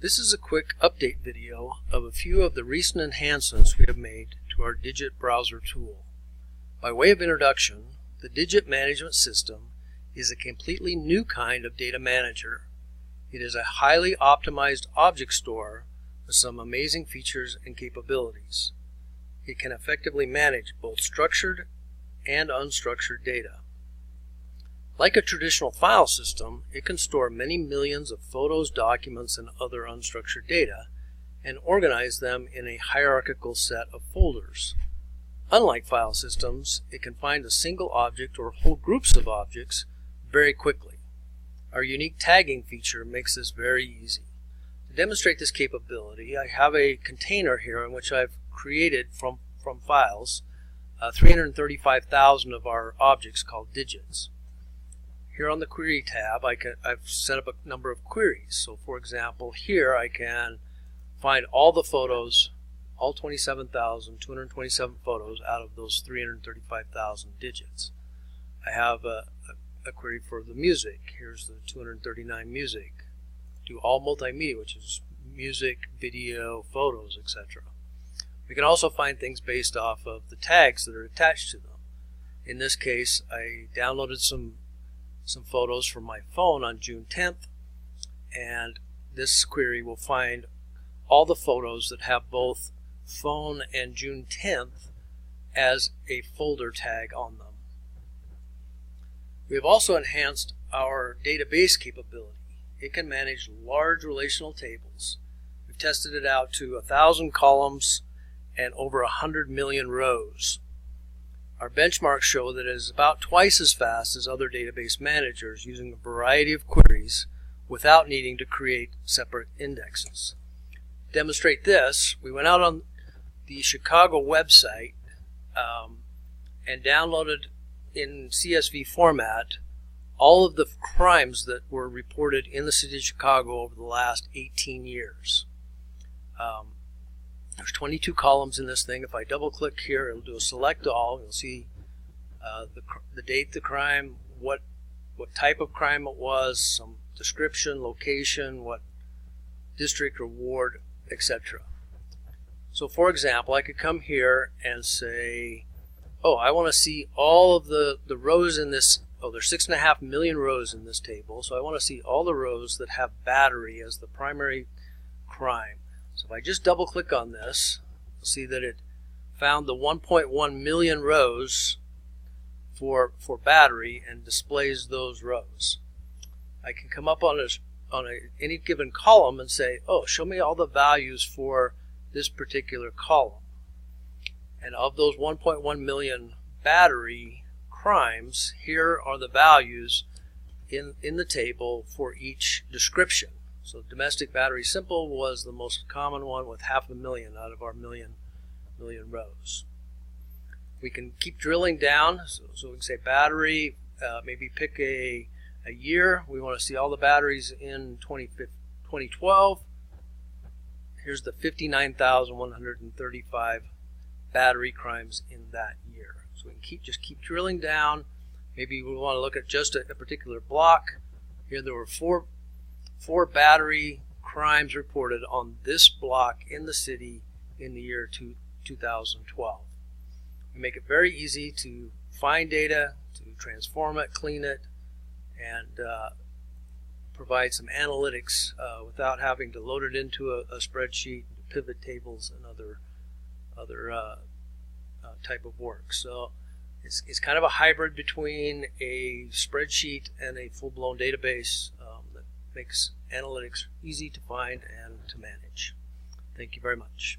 This is a quick update video of a few of the recent enhancements we have made to our Digit browser tool. By way of introduction, the Digit Management System is a completely new kind of data manager. It is a highly optimized object store with some amazing features and capabilities. It can effectively manage both structured and unstructured data. Like a traditional file system, it can store many millions of photos, documents, and other unstructured data and organize them in a hierarchical set of folders. Unlike file systems, it can find a single object or whole groups of objects very quickly. Our unique tagging feature makes this very easy. To demonstrate this capability, I have a container here in which I've created from files 335,000 of our objects called digits. Here on the Query tab, I've set up a number of queries. So for example, here I can find all the photos, all 27,227 photos out of those 335,000 digits. I have a query for the music. Here's the 239 music. Do all multimedia, which is music, video, photos, etc. We can also find things based off of the tags that are attached to them. In this case, I downloaded some photos from my phone on June 10th, and this query will find all the photos that have both phone and June 10th as a folder tag on them. We have also enhanced our database capability. It can manage large relational tables. We've tested it out to 1,000 columns and over 100 million rows. Our benchmarks show that it is about twice as fast as other database managers using a variety of queries without needing to create separate indexes. To demonstrate this, we went out on the Chicago website and downloaded in CSV format all of the crimes that were reported in the city of Chicago over the last 18 years. There's 22 columns in this thing. If I double click here, it'll do a select all. You'll see the date, the crime, what type of crime it was, some description, location, what district or ward, etc. So for example, I could come here and say, oh, I want to see all of the rows in this. Oh, there's 6.5 million rows in this table, so I want to see all the rows that have battery as the primary crime. So if I just double click on this, you'll see that it found the 1.1 million rows for battery and displays those rows. I can come up on any given column and say, oh, show me all the values for this particular column. And of those 1.1 million battery crimes, here are the values in the table for each description. So domestic battery simple was the most common one with 500,000 out of our million rows. We can keep drilling down, so we can say battery, maybe pick a year. We want to see all the batteries in 2012. Here's the 59,135 battery crimes in that year. So we can just keep drilling down. Maybe we want to look at just a particular block. Here there were four battery crimes reported on this block in the city in the year 2012. We make it very easy to find data, to transform it, clean it, and provide some analytics without having to load it into a spreadsheet, pivot tables, and other type of work. So it's kind of a hybrid between a spreadsheet and a full-blown database that makes analytics easy to find and to manage. Thank you very much.